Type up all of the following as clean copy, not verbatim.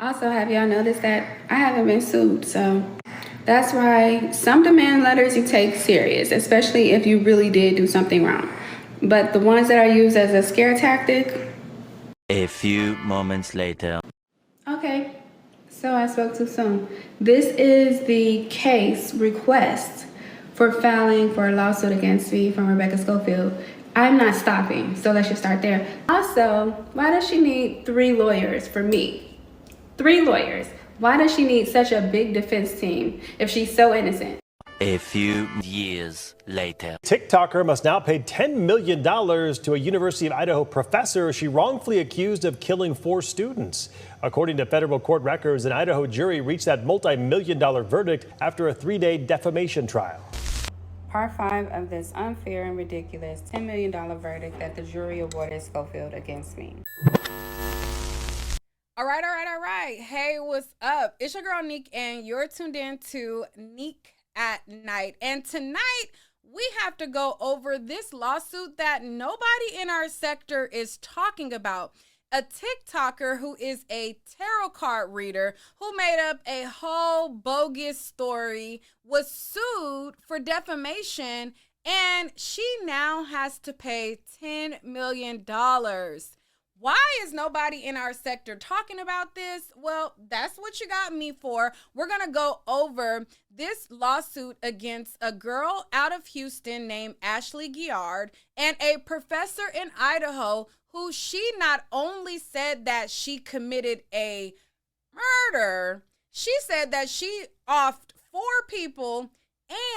Also, have y'all noticed that I haven't been sued? So that's why some demand letters you take serious, especially if you really did do something wrong. But the ones that are used as a scare tactic, A few moments later. okay, so I spoke too soon. This is the case request for filing for a lawsuit against me from Rebecca Schofield. I'm not stopping, so let's just start there. Also, why does she need 3 lawyers for me? 3 lawyers. Why does she need such a big defense team if she's so innocent? A few years later. TikToker must now pay $10 million to a University of Idaho professor she wrongfully accused of killing 4 students. According to federal court records, an Idaho jury reached that multi-million-dollar verdict after a 3-day defamation trial. Part 5 of this unfair and ridiculous $10 million verdict that the jury awarded Schofield against me. All right. Hey, what's up? It's your girl, Nick, and you're tuned in to Nick at Night. And tonight, we have to go over this lawsuit that nobody in our sector is talking about. A TikToker who is a tarot card reader who made up a whole bogus story was sued for defamation, and she now has to pay $10 million. Why is nobody in our sector talking about this? Well, that's what you got me for. We're going to go over this lawsuit against a girl out of Houston named Ashley Giard and a professor in Idaho who she not only said that she committed a murder, she said that she offed 4 people,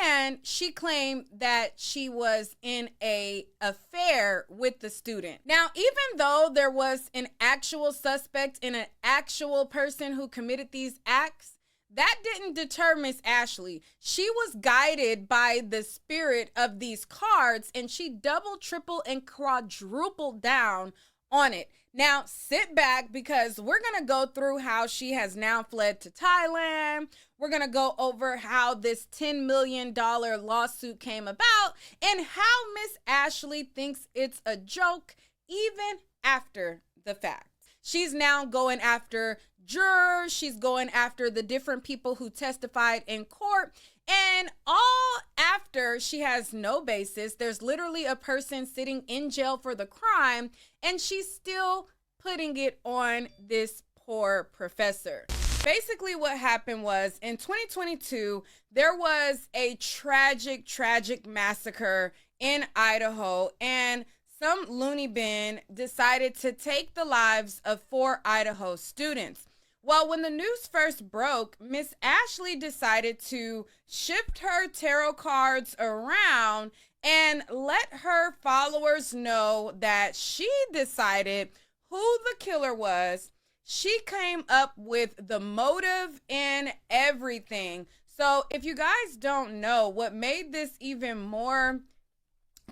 and she claimed that she was in an affair with the student. Now, even though there was an actual suspect and an actual person who committed these acts, that didn't deter Miss Ashley. She was guided by the spirit of these cards, and she double, triple, and quadrupled down on it. Now, sit back because we're going to go through how she has now fled to Thailand. We're going to go over how this $10 million lawsuit came about and how Miss Ashley thinks it's a joke even after the fact. She's now going after jurors. She's going after the different people who testified in court. And all after she has no basis. There's literally a person sitting in jail for the crime, and she's still putting it on this poor professor. Basically, what happened was in 2022, there was a tragic massacre in Idaho, and some loony bin decided to take the lives of 4 Idaho students. Well, when the news first broke, Miss Ashley decided to shift her tarot cards around and let her followers know that she decided who the killer was. She came up with the motive and everything. So if you guys don't know, what made this even more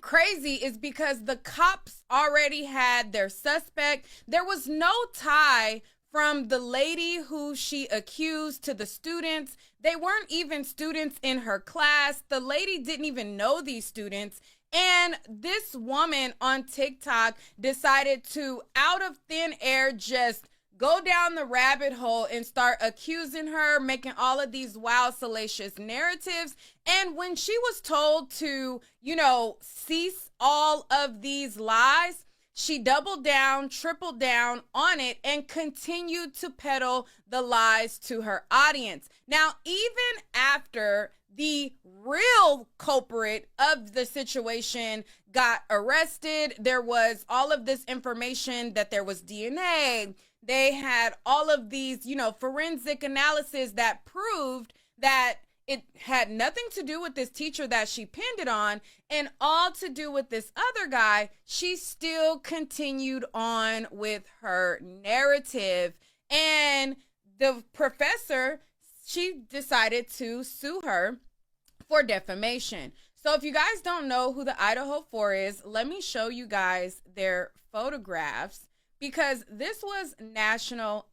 crazy is because the cops already had their suspect. There was no tie from the lady who she accused to the students. They weren't even students in her class. The lady didn't even know these students. And this woman on TikTok decided to, out of thin air, just go down the rabbit hole and start accusing her, making all of these wild, salacious narratives. And when she was told to, cease all of these lies, she doubled down, tripled down on it, and continued to peddle the lies to her audience. Now, even after the real culprit of the situation got arrested, there was all of this information that there was DNA. They had all of these, forensic analysis that proved that it had nothing to do with this teacher that she pinned it on and all to do with this other guy. She still continued on with her narrative. And the professor, she decided to sue her for defamation. So if you guys don't know who the Idaho 4 is, let me show you guys their photographs, because this was national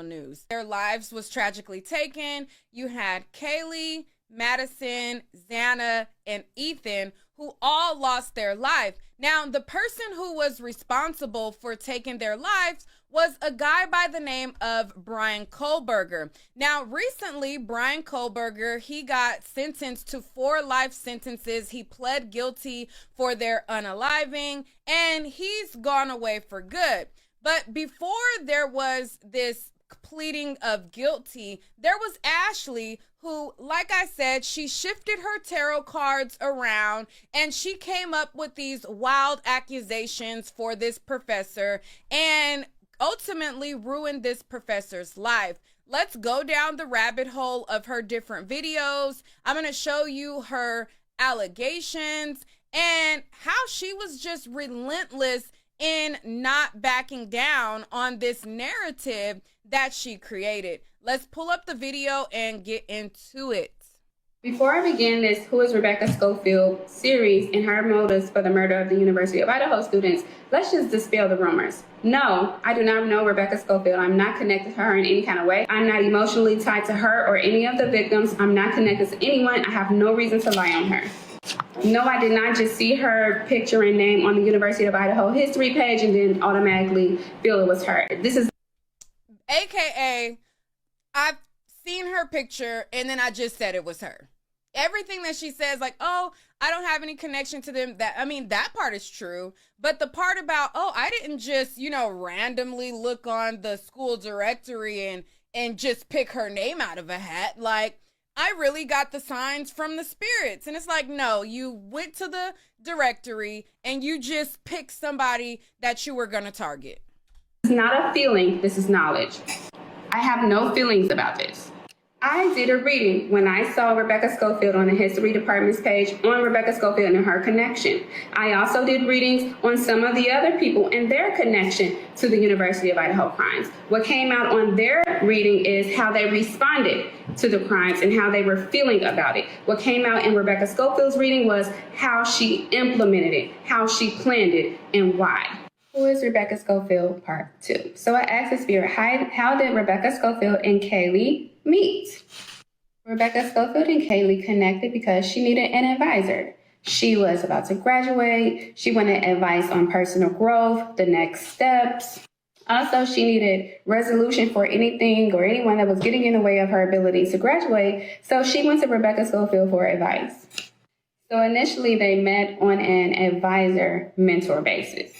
news. Their lives was tragically taken. You had Kaylee, Madison, Xana, and Ethan, who all lost their life. Now, the person who was responsible for taking their lives was a guy by the name of Brian Kohlberger. Now, recently, Brian Kohlberger, he got sentenced to 4 life sentences. He pled guilty for their unaliving, and he's gone away for good. But before there was this pleading of guilty, there was Ashley, who, like I said, she shifted her tarot cards around and she came up with these wild accusations for this professor and ultimately ruined this professor's life. Let's go down the rabbit hole of her different videos. I'm going to show you her allegations and how she was just relentless in not backing down on this narrative that she created. Let's pull up the video and get into it. Before I begin this Who is Rebecca Schofield series and her motives for the murder of the University of Idaho students, let's just dispel the rumors. No, I do not know Rebecca Schofield. I'm not connected to her in any kind of way. I'm not emotionally tied to her or any of the victims. I'm not connected to anyone. I have no reason to lie on her. No, I did not just see her picture and name on the University of Idaho history page and then automatically feel it was her. This is AKA, I've seen her picture and then I just said it was her. Everything that she says, like, oh, I don't have any connection to them. That part is true. But the part about, oh, I didn't just, randomly look on the school directory and just pick her name out of a hat. Like, I really got the signs from the spirits. And it's like, no, you went to the directory and you just picked somebody that you were going to target. This is not a feeling. This is knowledge. I have no feelings about this. I did a reading when I saw Rebecca Schofield on the history department's page on Rebecca Schofield and her connection. I also did readings on some of the other people and their connection to the University of Idaho crimes. What came out on their reading is how they responded to the crimes and how they were feeling about it. What came out in Rebecca Schofield's reading was how she implemented it, how she planned it, and why. Who is Rebecca Schofield, part 2. So I asked the spirit, how did Rebecca Schofield and Kaylee meet? Rebecca Schofield and Kaylee connected because she needed an advisor. She was about to graduate. She wanted advice on personal growth, the next steps. Also, she needed resolution for anything or anyone that was getting in the way of her ability to graduate. So she went to Rebecca Schofield for advice. So initially they met on an advisor-mentor basis.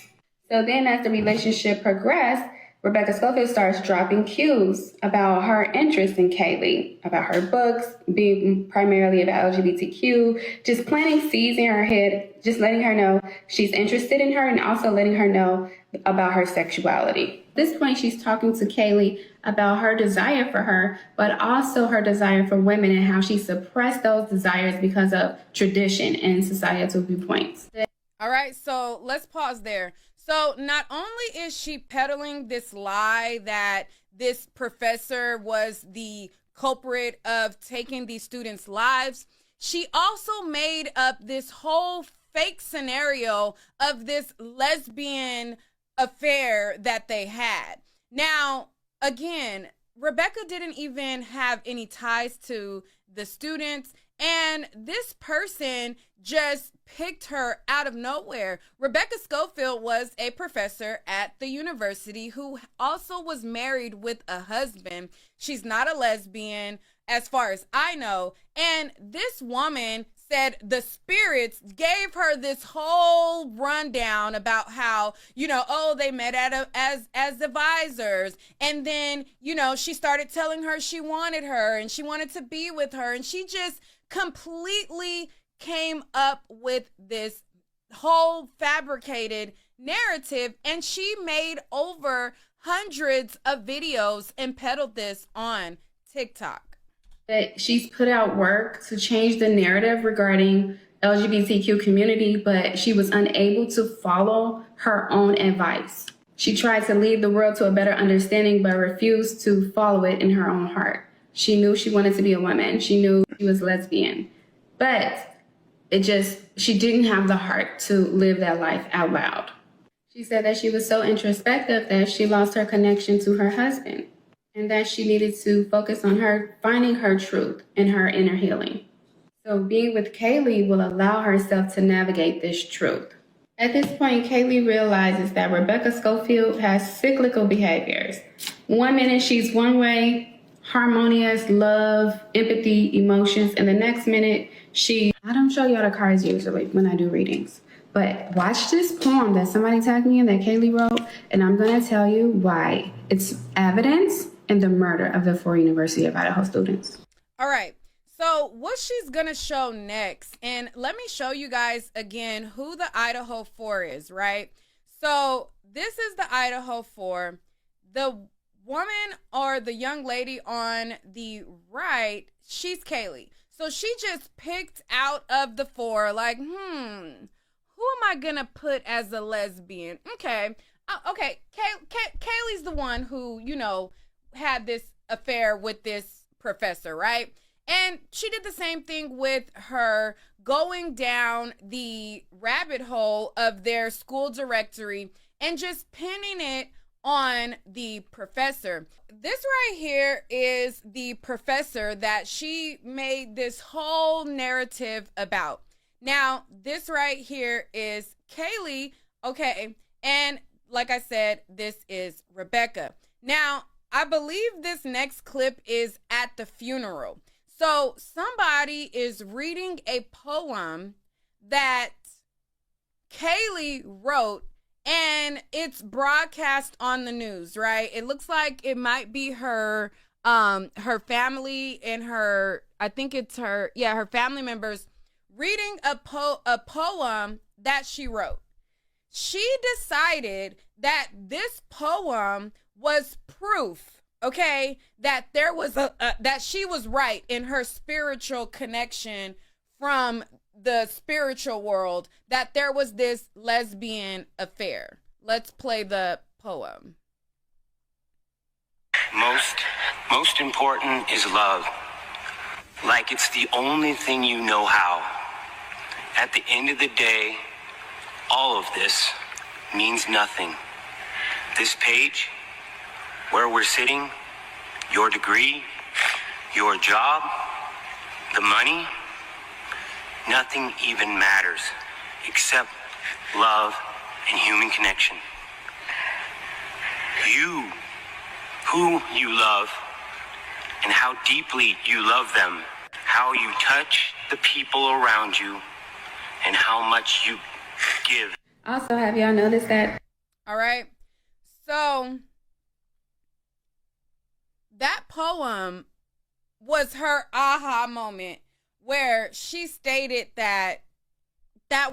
So then as the relationship progressed, Rebecca Schofield starts dropping cues about her interest in Kaylee, about her books, being primarily about LGBTQ, just planting seeds in her head, just letting her know she's interested in her and also letting her know about her sexuality. At this point, she's talking to Kaylee about her desire for her, but also her desire for women and how she suppressed those desires because of tradition and societal viewpoints. All right, so let's pause there. So not only is she peddling this lie that this professor was the culprit of taking these students' lives, she also made up this whole fake scenario of this lesbian affair that they had. Now, again, Rebecca didn't even have any ties to the students, and this person just picked her out of nowhere. Rebecca Schofield was a professor at the university who also was married with a husband. She's not a lesbian, as far as I know. And this woman said the spirits gave her this whole rundown about how, they met as advisors. And then, she started telling her she wanted her and she wanted to be with her. And she just completely came up with this whole fabricated narrative, and she made over hundreds of videos and peddled this on TikTok. That she's put out work to change the narrative regarding LGBTQ community, but she was unable to follow her own advice. She tried to lead the world to a better understanding, but refused to follow it in her own heart. She knew she wanted to be a woman. She knew she was lesbian, but she didn't have the heart to live that life out loud. She said that she was so introspective that she lost her connection to her husband and that she needed to focus on her finding her truth and her inner healing. So being with Kaylee will allow herself to navigate this truth. At this point, Kaylee realizes that Rebecca Schofield has cyclical behaviors. 1 minute she's one way, harmonious, love, empathy, emotions, and the next minute I don't show y'all the cards usually when I do readings, but watch this poem that somebody tagged me in that Kaylee wrote, and I'm gonna tell you why. It's evidence in the murder of the 4 University of Idaho students. All right. So what she's going to show next, and let me show you guys again who the Idaho 4 is, right? So this is the Idaho 4. The woman or the young lady on the right, she's Kaylee. So she just picked out of the 4, like, who am I going to put as a lesbian? Okay. Okay. Kaylee's the one who, had this affair with this professor, right? And she did the same thing with her going down the rabbit hole of their school directory and just pinning it on the professor. This right here is the professor that she made this whole narrative about. Now, this right here is Kaylee, okay, and like I said, this is Rebecca. Now, I believe this next clip is at the funeral. So somebody is reading a poem that Kaylee wrote, and it's broadcast on the news, right? It looks like it might be her family and her family members reading a poem that she wrote. She decided that this poem was proof, okay, that there was that she was right in her spiritual connection from the spiritual world, that there was this lesbian affair. Let's play the poem. Most important is love. Like it's the only thing you know how. At the end of the day, all of this means nothing. This page, where we're sitting, your degree, your job, the money, nothing even matters except love and human connection. You, who you love, and how deeply you love them, how you touch the people around you, and how much you give. Also, have y'all noticed that? All right. So that poem was her aha moment where she stated that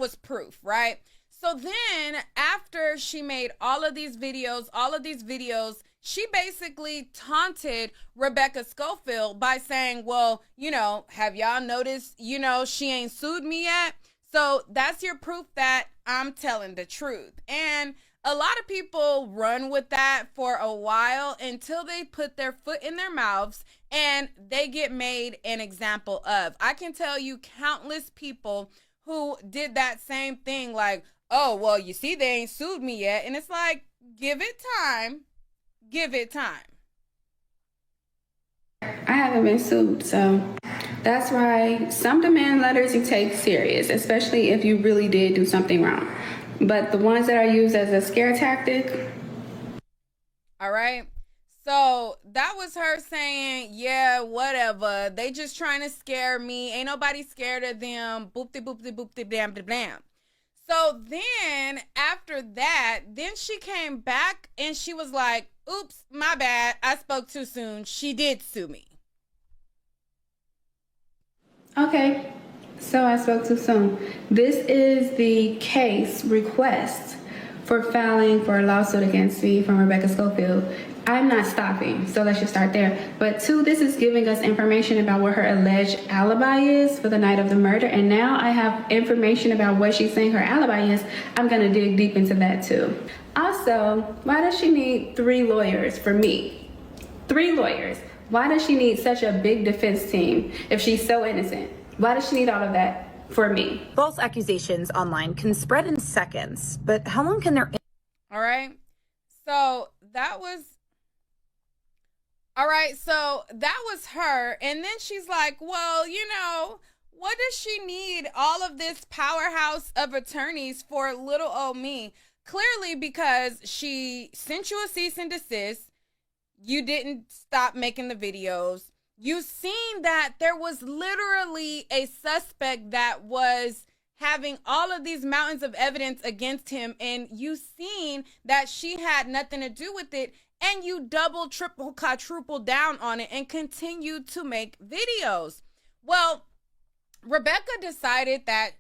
was proof, right? So then after she made all of these videos, she basically taunted Rebecca Schofield by saying, well, have y'all noticed, she ain't sued me yet? So that's your proof that I'm telling the truth. And a lot of people run with that for a while until they put their foot in their mouths and they get made an example of. I can tell you countless people who did that same thing, like, oh, well, you see, they ain't sued me yet. And it's like, give it time. Give it time. I haven't been sued, so that's why some demand letters you take serious, especially if you really did do something wrong. But the ones that are used as a scare tactic. All right. So that was her saying, yeah, whatever. They just trying to scare me. Ain't nobody scared of them. Boop-de, boop-de, boop-de, blam, blam, blam. So then after that, then she came back and she was like, oops, my bad. I spoke too soon. She did sue me. Okay, so I spoke too soon. This is the case request for filing for a lawsuit against me from Rebecca Schofield. I'm not stopping, so let's just start there. But 2, this is giving us information about what her alleged alibi is for the night of the murder. And now I have information about what she's saying her alibi is. I'm gonna dig deep into that too. Also, why does she need 3 lawyers for me? 3 lawyers. Why does she need such a big defense team if she's so innocent? Why does she need all of that for me? False accusations online can spread in seconds, but how long can their... All right. So that was her. And then she's like, well, What does she need all of this powerhouse of attorneys for little old me? Clearly because she sent you a cease and desist. You didn't stop making the videos. You seen that there was literally a suspect that was having all of these mountains of evidence against him, and you seen that she had nothing to do with it, and you double, triple, quadruple down on it and continued to make videos. Well, Rebecca decided that,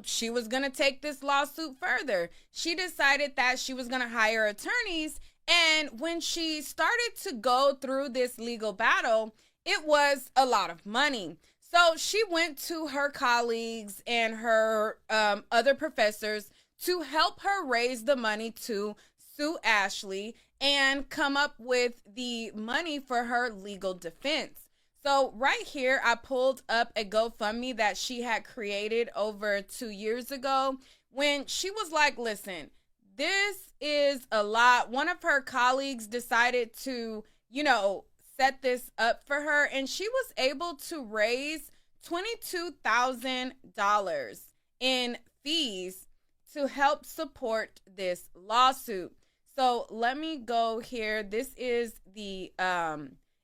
she was going to take this lawsuit further. She decided that she was going to hire attorneys, and when she started to go through this legal battle, it was a lot of money. So she went to her colleagues and her other professors to help her raise the money to sue Ashley and come up with the money for her legal defense. So right here, I pulled up a GoFundMe that she had created over 2 years ago when she was like, listen, this is a lot. One of her colleagues decided to, set this up for her, and she was able to raise $22,000 in fees to help support this lawsuit. So let me go here. This is the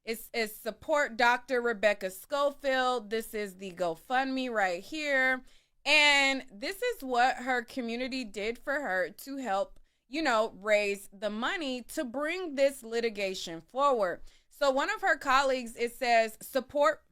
it's support Dr. Rebecca Schofield. This is the GoFundMe right here. And this is what her community did for her to help, raise the money to bring this litigation forward. So one of her colleagues, it says, support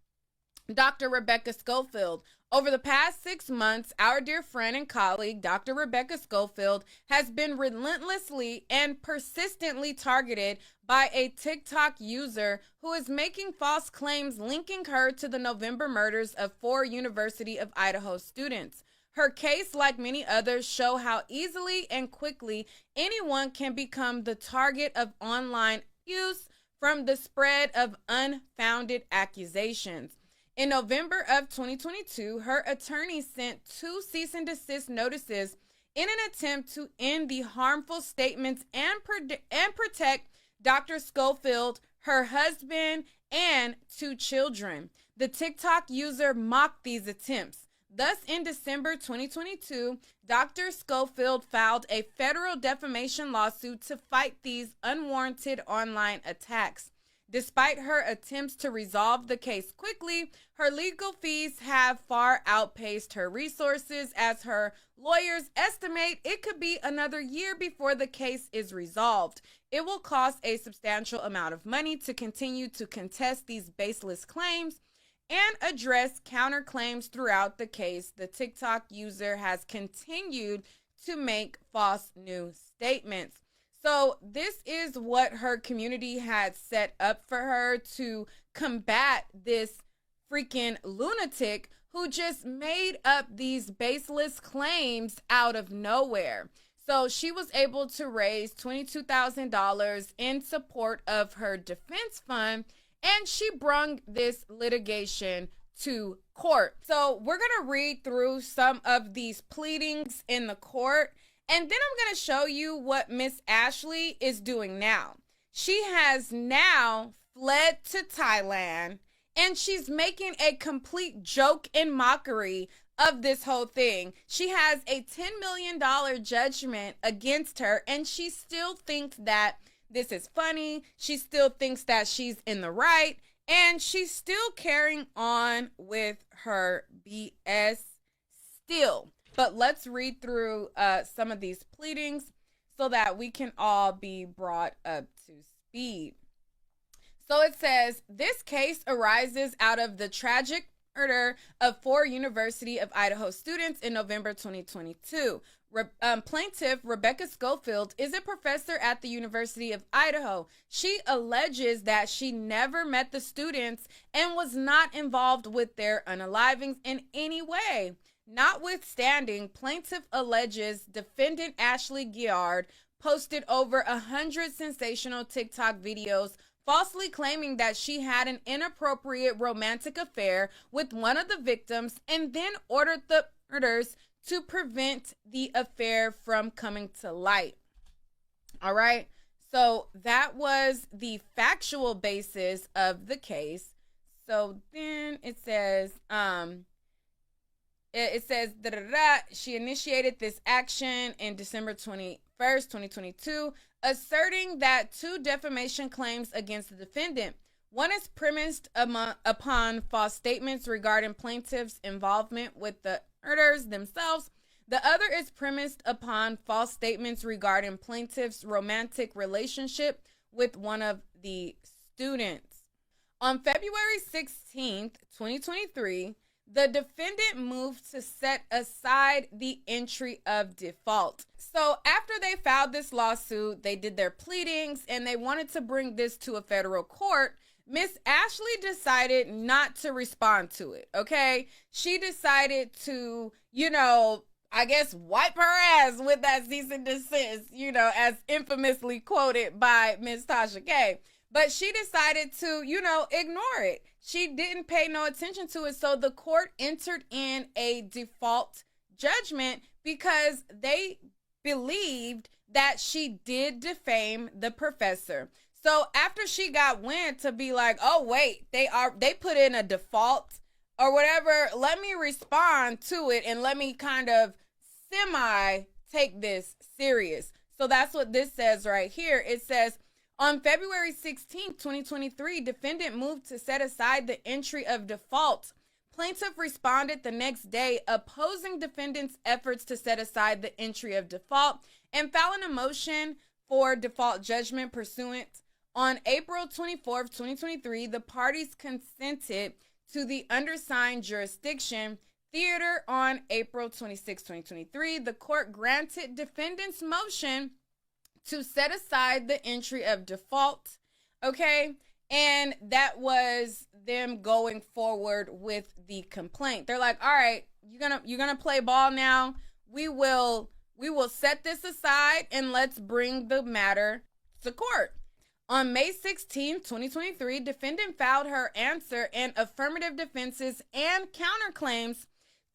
Dr. Rebecca Schofield. Over the past 6 months, our dear friend and colleague, Dr. Rebecca Schofield, has been relentlessly and persistently targeted by a TikTok user who is making false claims linking her to the November murders of 4 University of Idaho students. Her case, like many others, show how easily and quickly anyone can become the target of online abuse from the spread of unfounded accusations. In November of 2022, her attorney sent 2 cease and desist notices in an attempt to end the harmful statements and protect Dr. Schofield, her husband, and 2 children. The TikTok user mocked these attempts. Thus, in December 2022, Dr. Schofield filed a federal defamation lawsuit to fight these unwarranted online attacks. Despite her attempts to resolve the case quickly, her legal fees have far outpaced her resources, as her lawyers estimate it could be another year before the case is resolved. It will cost a substantial amount of money to continue to contest these baseless claims and address counterclaims throughout the case. The TikTok user has continued to make false news statements. So this is what her community had set up for her to combat this freaking lunatic who just made up these baseless claims out of nowhere. So she was able to raise $22,000 in support of her defense fund, and she brung this litigation to court. So we're going to read through some of these pleadings in the court, and then I'm going to show you what Miss Ashley is doing now. She has now fled to Thailand, and she's making a complete joke and mockery of this whole thing. She has a $10 million judgment against her, and she still thinks that this is funny. She still thinks that she's in the right, and she's still carrying on with her BS still. But let's read through some of these pleadings so that we can all be brought up to speed. So it says, this case arises out of the tragic murder of 4 University of Idaho students in November 2022. Plaintiff Rebecca Schofield is a professor at the University of Idaho. She alleges that she never met the students and was not involved with their unalivings in any way. Notwithstanding, plaintiff alleges defendant Ashley Giard posted over 100 sensational TikTok videos falsely claiming that she had an inappropriate romantic affair with one of the victims and then ordered the murders to prevent the affair from coming to light. All right. So that was the factual basis of the case. So then it says, It says, she initiated this action in December 21st, 2022, asserting that 2 defamation claims against the defendant. One is premised upon false statements regarding plaintiff's involvement with the murders themselves. The other is premised upon false statements regarding plaintiff's romantic relationship with one of the students. On February 16th, 2023, the defendant moved to set aside the entry of default. So after they filed this lawsuit, they did their pleadings and they wanted to bring this to a federal court. Miss Ashley decided not to respond to it, okay? She decided to, I guess wipe her ass with that cease and desist, as infamously quoted by Miss Tasha K. But she decided to, ignore it. She didn't pay no attention to it. So the court entered in a default judgment because they believed that she did defame the professor. So after she got wind to be like, oh, wait, they put in a default or whatever, let me respond to it and let me kind of semi take this serious. So that's what this says right here. It says, on February 16, 2023, defendant moved to set aside the entry of default. Plaintiff responded the next day opposing defendant's efforts to set aside the entry of default and filing a motion for default judgment pursuant. On April 24, 2023, the parties consented to the undersigned jurisdiction. Theater on April 26, 2023, the court granted defendant's motion to set aside the entry of default, okay? And that was them going forward with the complaint. They're like, all right, you're gonna play ball now. We will set this aside and let's bring the matter to court. On May 16, 2023, defendant filed her answer and affirmative defenses and counterclaims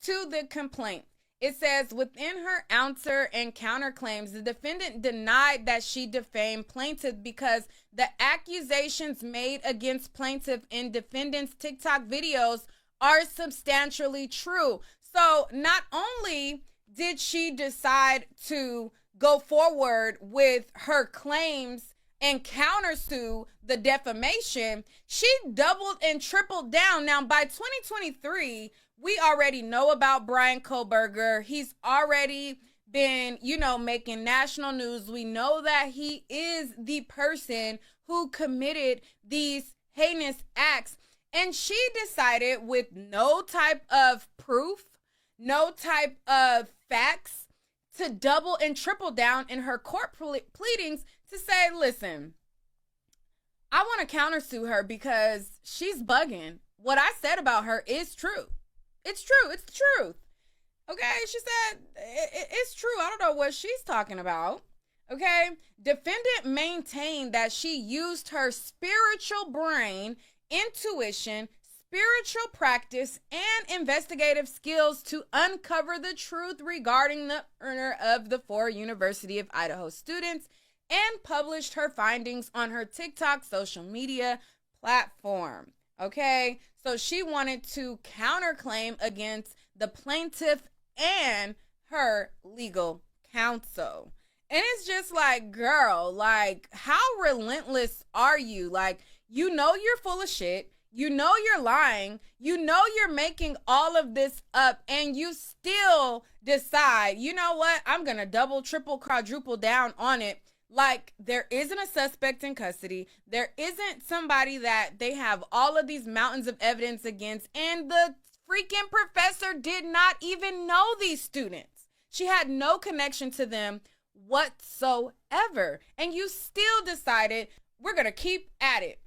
to the complaint. It says, within her answer and counterclaims, the defendant denied that she defamed plaintiff because the accusations made against plaintiff in defendant's TikTok videos are substantially true. So not only did she decide to go forward with her claims and countersue the defamation, she doubled and tripled down. Now, by 2023, we already know about Brian Kohlberger. He's already been, making national news. We know that he is the person who committed these heinous acts. And she decided, with no type of proof, no type of facts, to double and triple down in her court pleadings to say, listen, I want to countersue her because she's bugging. What I said about her is true. It's true. It's the truth. Okay, she said it's true. I don't know what she's talking about. Okay, defendant maintained that she used her spiritual brain, intuition, spiritual practice, and investigative skills to uncover the truth regarding the murder of the 4 University of Idaho students and published her findings on her TikTok social media platform. Okay, so she wanted to counterclaim against the plaintiff and her legal counsel. And it's just like, girl, like, how relentless are you? Like, you're full of shit. You're lying. You're making all of this up, and you still decide, you know what? I'm going to double, triple, quadruple down on it. Like, there isn't a suspect in custody. There isn't somebody that they have all of these mountains of evidence against. And the freaking professor did not even know these students. She had no connection to them whatsoever. And you still decided, we're going to keep at it.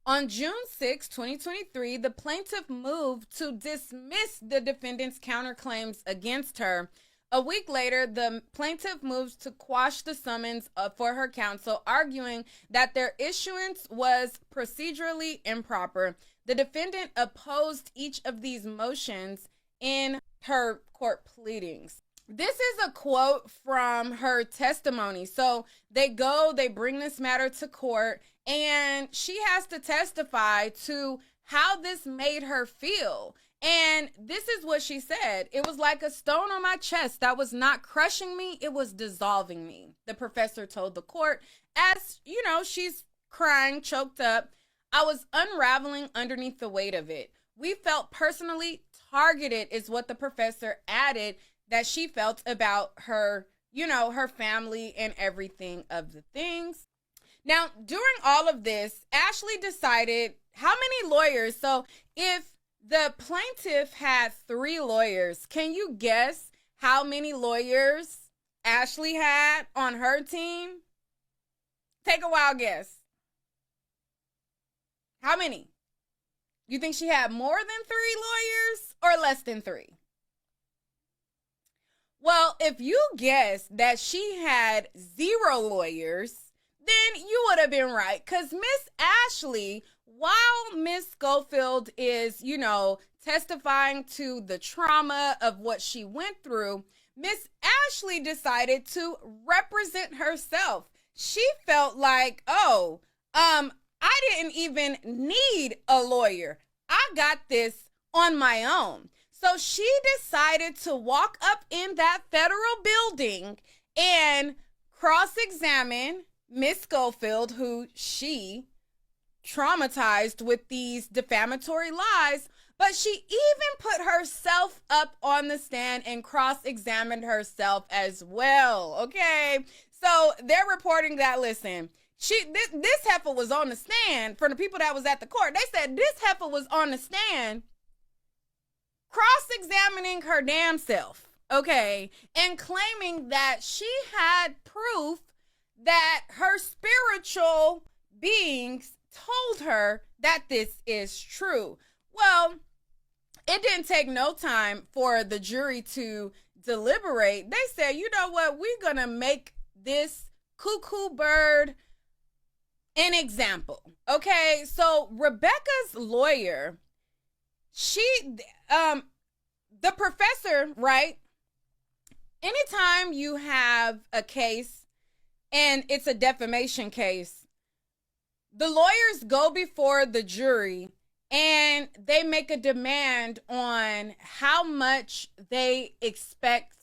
On June 6, 2023, the plaintiff moved to dismiss the defendant's counterclaims against her. A week later, the plaintiff moves to quash the summons for her counsel, arguing that their issuance was procedurally improper. The defendant opposed each of these motions in her court pleadings. This is a quote from her testimony. So they bring this matter to court, and she has to testify to how this made her feel. And this is what she said. It was like a stone on my chest that was not crushing me. It was dissolving me. The professor told the court as, she's crying, choked up. I was unraveling underneath the weight of it. We felt personally targeted is what the professor added that she felt about her, her family and everything of the things. Now, during all of this, Ashley decided how many lawyers. So if the plaintiff had 3 lawyers, can you guess how many lawyers Ashley had on her team? Take a wild guess. How many? You think she had more than 3 lawyers or less than 3? Well, if you guess that she had 0 lawyers, then you would have been right. Because Miss Ashley, while Miss Schofield is, testifying to the trauma of what she went through, Miss Ashley decided to represent herself. She felt like, I didn't even need a lawyer. I got this on my own. So she decided to walk up in that federal building and cross-examine Miss Schofield, who she traumatized with these defamatory lies, but she even put herself up on the stand and cross-examined herself as well, okay? So they're reporting that, listen, this heifer was on the stand. For the people that was at the court, they said this heifer was on the stand cross-examining her damn self, okay, and claiming that she had proof that her spiritual beings told her that this is true. Well, it didn't take no time for the jury to deliberate. They said, you know what, we're going to make this cuckoo bird an example. Okay, so Rebecca's lawyer, the professor, right? Anytime you have a case and it's a defamation case, the lawyers go before the jury and they make a demand on how much they expect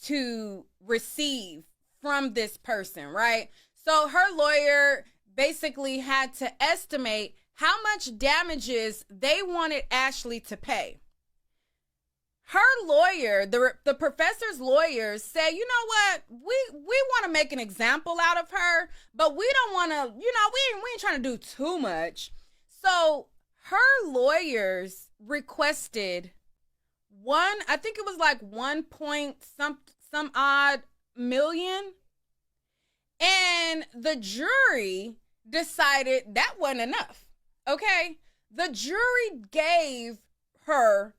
to receive from this person, right? So her lawyer basically had to estimate how much damages they wanted Ashley to pay. Her lawyer, the professor's lawyers said, you know what, we want to make an example out of her, but we don't want to, we ain't trying to do too much. So her lawyers requested I think it was like 1 point some odd million. And the jury decided that wasn't enough. Okay? The jury gave her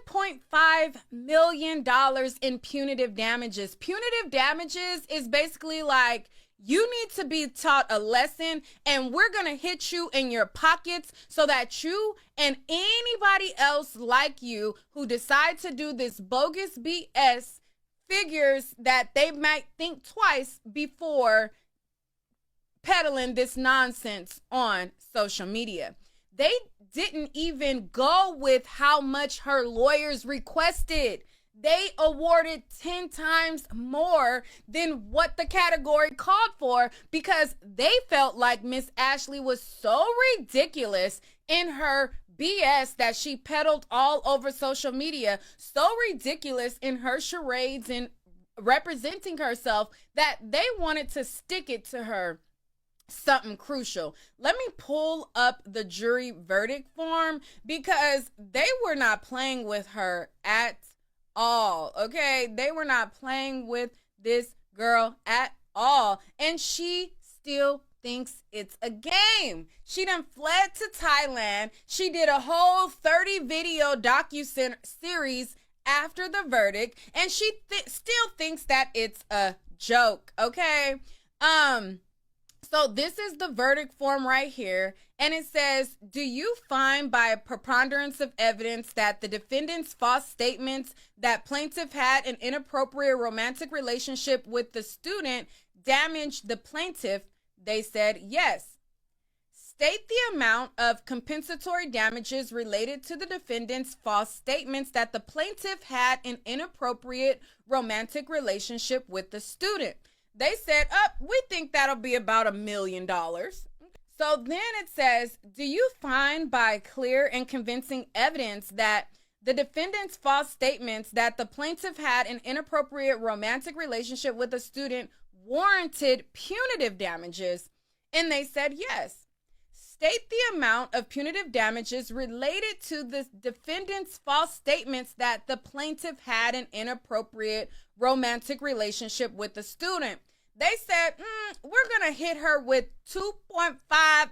$7.5 million in punitive damages. Punitive damages is basically like, you need to be taught a lesson and we're going to hit you in your pockets so that you and anybody else like you who decide to do this bogus BS figures that they might think twice before peddling this nonsense on social media. They didn't even go with how much her lawyers requested. They awarded 10 times more than what the category called for because they felt like Miss Ashley was so ridiculous in her BS that she peddled all over social media, so ridiculous in her charades and representing herself, that they wanted to stick it to her something crucial. Let me pull up the jury verdict form because they were not playing with her at all. Okay, they were not playing with this girl at all, and she still thinks it's a game. She done fled to Thailand. She did a whole 30 video docu-series after the verdict, and she still thinks that it's a joke. Okay, so this is the verdict form right here, and it says, do you find by a preponderance of evidence that the defendant's false statements that plaintiff had an inappropriate romantic relationship with the student damaged the plaintiff? They said yes. State the amount of compensatory damages related to the defendant's false statements that the plaintiff had an inappropriate romantic relationship with the student. They said, we think that'll be about $1 million. So then it says, do you find by clear and convincing evidence that the defendant's false statements that the plaintiff had an inappropriate romantic relationship with a student warranted punitive damages? And they said yes. State the amount of punitive damages related to the defendant's false statements that the plaintiff had an inappropriate romantic relationship with the student. They said, we're going to hit her with $2.5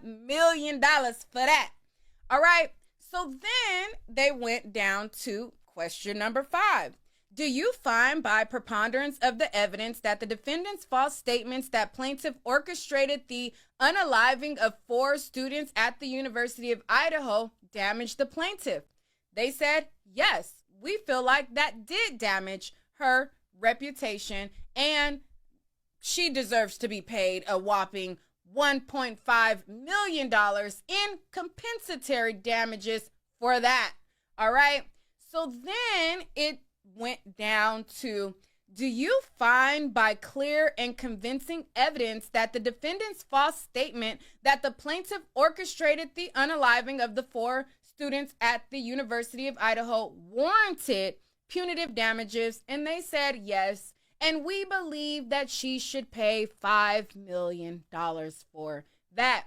million for that. All right. So then they went down to question number 5. Do you find by preponderance of the evidence that the defendant's false statements that plaintiff orchestrated the unaliving of 4 students at the University of Idaho damaged the plaintiff? They said, yes, we feel like that did damage her reputation and she deserves to be paid a whopping $1.5 million in compensatory damages for that. All right. So then it went down to, do you find by clear and convincing evidence that the defendant's false statement that the plaintiff orchestrated the unaliving of the 4 students at the University of Idaho warranted punitive damages? And they said yes. And we believe that she should pay $5 million for that.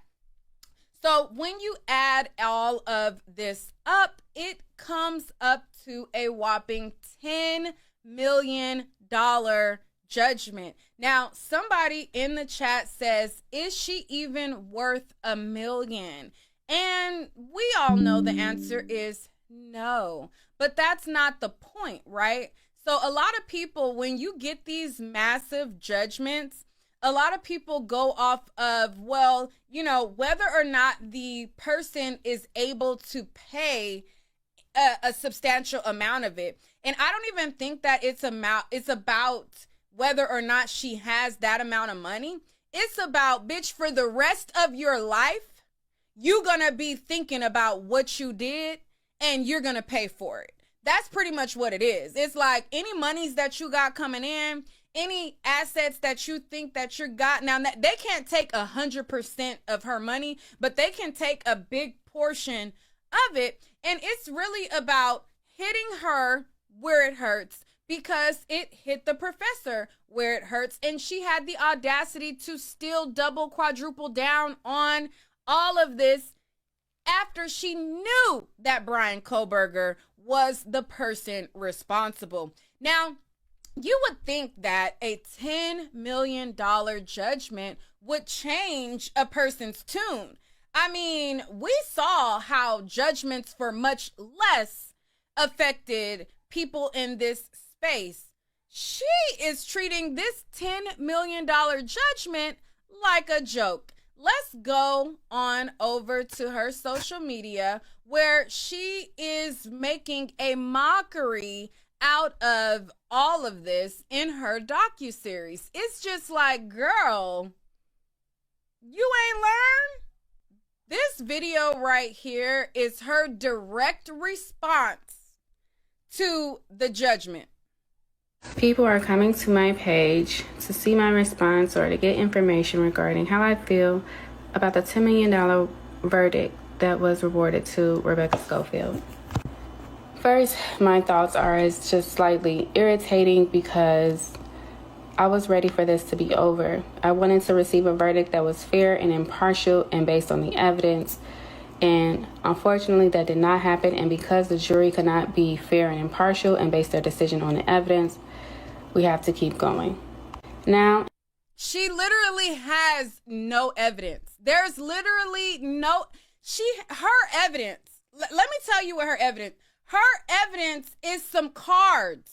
So when you add all of this up, it comes up to a whopping $10 million judgment. Now, somebody in the chat says, is she even worth $1 million? And we all know the answer is no. But that's not the point, right? So a lot of people, when you get these massive judgments, a lot of people go off of, well, you know, whether or not the person is able to pay a substantial amount of it. And I don't even think that it's about whether or not she has that amount of money. It's about, bitch, for the rest of your life, you're going to be thinking about what you did and you're going to pay for it. That's pretty much what it is. It's like any monies that you got coming in, any assets that you think that you got. Now, they can't take 100% of her money, but they can take a big portion of it. And it's really about hitting her where it hurts, because it hit the professor where it hurts. And she had the audacity to still double, quadruple down on all of this after she knew that Brian Koberger was the person responsible. Now, you would think that a $10 million judgment would change a person's tune. I mean, we saw how judgments for much less affected people in this space. She is treating this $10 million judgment like a joke. Let's go on over to her social media, where she is making a mockery out of all of this in her docuseries. It's just like, girl, you ain't learned? This video right here is her direct response to the judgment. People are coming to my page to see my response or to get information regarding how I feel about the $10 million verdict that was awarded to Rebecca Schofield. First, my thoughts are it's just slightly irritating because I was ready for this to be over. I wanted to receive a verdict that was fair and impartial and based on the evidence. And unfortunately, that did not happen. And because the jury could not be fair and impartial and base their decision on the evidence, we have to keep going. Now, she literally has no evidence. There's literally her evidence. Let me tell you what her evidence. Her evidence is some cards.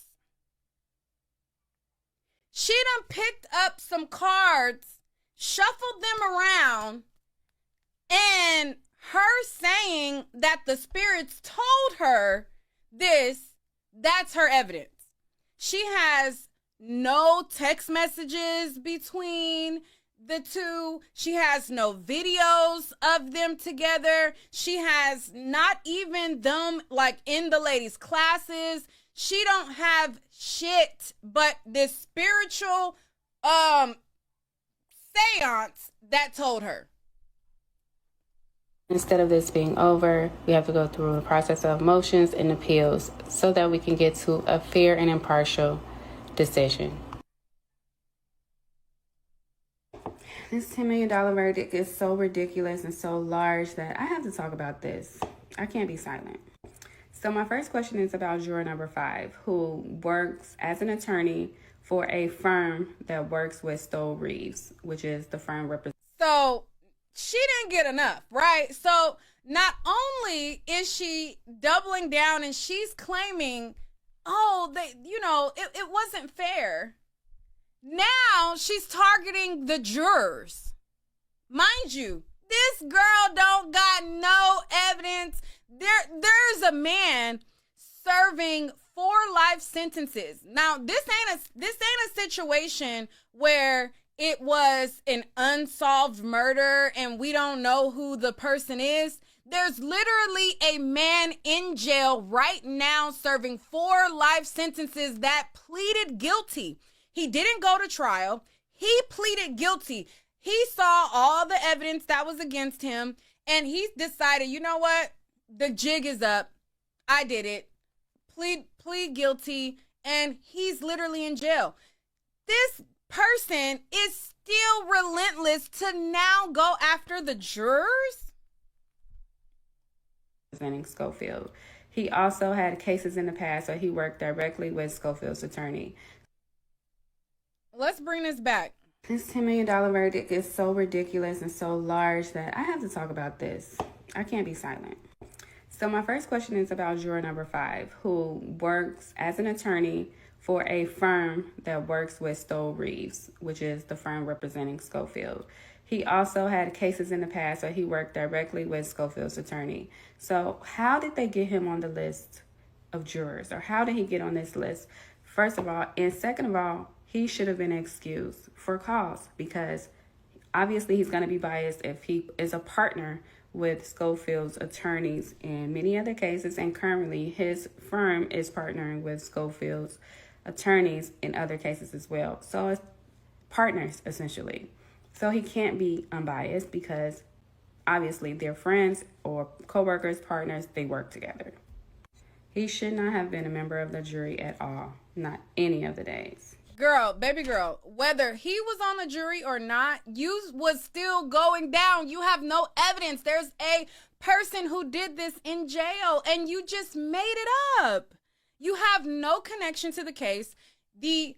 She done picked up some cards, shuffled them around, and her saying that the spirits told her this, that's her evidence. She has no text messages between the two. She has no videos of them together. She has not even them like in the ladies' classes. She don't have shit but this spiritual seance that told her. Instead of this being over, we have to go through the process of motions and appeals so that we can get to a fair and impartial decision. This $10 million verdict is so ridiculous and so large that I have to talk about this. I can't be silent. So my first question is about juror number 5, who works as an attorney for a firm that works with Stowe Reeves, which is the firm representing. So she didn't get enough, right? So not only is she doubling down and she's claiming, oh, it wasn't fair. Now she's targeting the jurors. Mind you, this girl don't got no evidence. There's a man serving 4 life sentences. Now, this ain't a situation where it was an unsolved murder and we don't know who the person is. There's literally a man in jail right now serving 4 life sentences that pleaded guilty. He didn't go to trial. He pleaded guilty. He saw all the evidence that was against him and he decided, you know what? The jig is up. I did it. Plead guilty, and he's literally in jail. This person is still relentless to now go after the jurors. Representing Schofield. He also had cases in the past where he worked directly with Schofield's attorney. Let's bring this back. This $10 million verdict is so ridiculous and so large that I have to talk about this. I can't be silent. So my first question is about juror number 5, who works as an attorney for a firm that works with Stowe Reeves, which is the firm representing Schofield. He also had cases in the past where he worked directly with Schofield's attorney. So how did they get him on the list of jurors, or how did he get on this list? First of all, and second of all, he should have been excused for cause, because obviously he's going to be biased if he is a partner with Schofield's attorneys in many other cases, and currently his firm is partnering with Schofield's attorneys in other cases as well. So it's partners, essentially. So he can't be unbiased because obviously they're friends or co-workers, partners, they work together. He should not have been a member of the jury at all, not any of the days. Girl, baby girl, whether he was on the jury or not, you was still going down. You have no evidence. There's a person who did this in jail and you just made it up. You have no connection to the case. The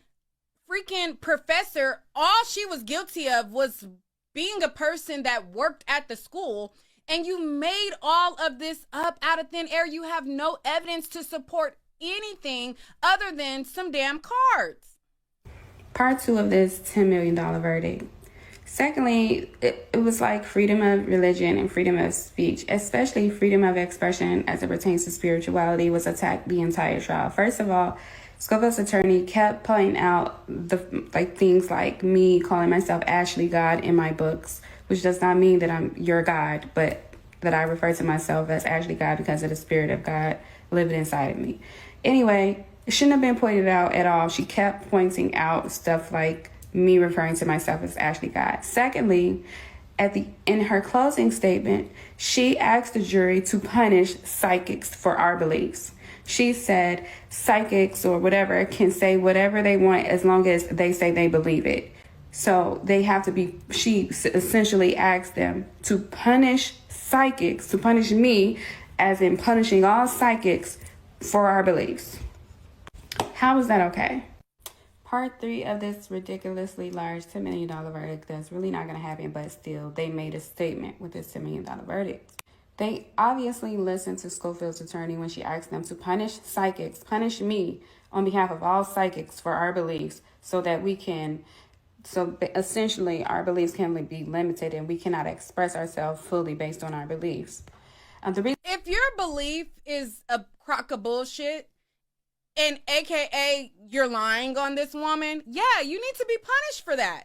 freaking professor, all she was guilty of was being a person that worked at the school, and you made all of this up out of thin air. You have no evidence to support anything other than some damn cards. Part 2 of this $10 million verdict. Secondly, it was like freedom of religion and freedom of speech, especially freedom of expression as it pertains to spirituality, was attacked the entire trial. First of all, Schofield's attorney kept pointing out things like me calling myself Ashley God in my books, which does not mean that I'm your God, but that I refer to myself as Ashley God because of the spirit of God living inside of me. Anyway, it shouldn't have been pointed out at all. She kept pointing out stuff like me referring to myself as Ashley God. Secondly, in her closing statement, she asked the jury to punish psychics for our beliefs. She said psychics or whatever can say whatever they want as long as they say they believe it. So they have to be, she essentially asked them to punish psychics, to punish me, as in punishing all psychics for our beliefs. How is that okay? Part 3 of this ridiculously large $10 million verdict that's really not going to happen, but still, they made a statement with this $10 million verdict. They obviously listened to Schofield's attorney when she asked them to punish psychics, punish me on behalf of all psychics for our beliefs so that we can, so essentially our beliefs can be limited and we cannot express ourselves fully based on our beliefs. If your belief is a crock of bullshit, and AKA you're lying on this woman, yeah, you need to be punished for that.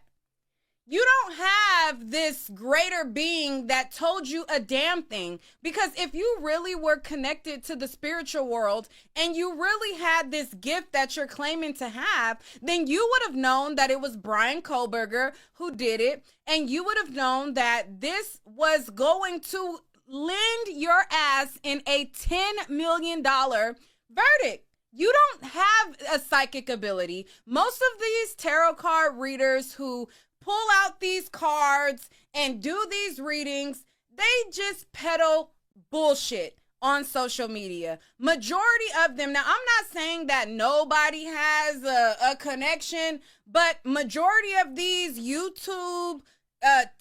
You don't have this greater being that told you a damn thing. Because if you really were connected to the spiritual world and you really had this gift that you're claiming to have, then you would have known that it was Brian Kohlberger who did it. And you would have known that this was going to lend your ass in a $10 million verdict. You don't have a psychic ability. Most of these tarot card readers who pull out these cards and do these readings, they just peddle bullshit on social media. Majority of them, now I'm not saying that nobody has a connection, but majority of these YouTube,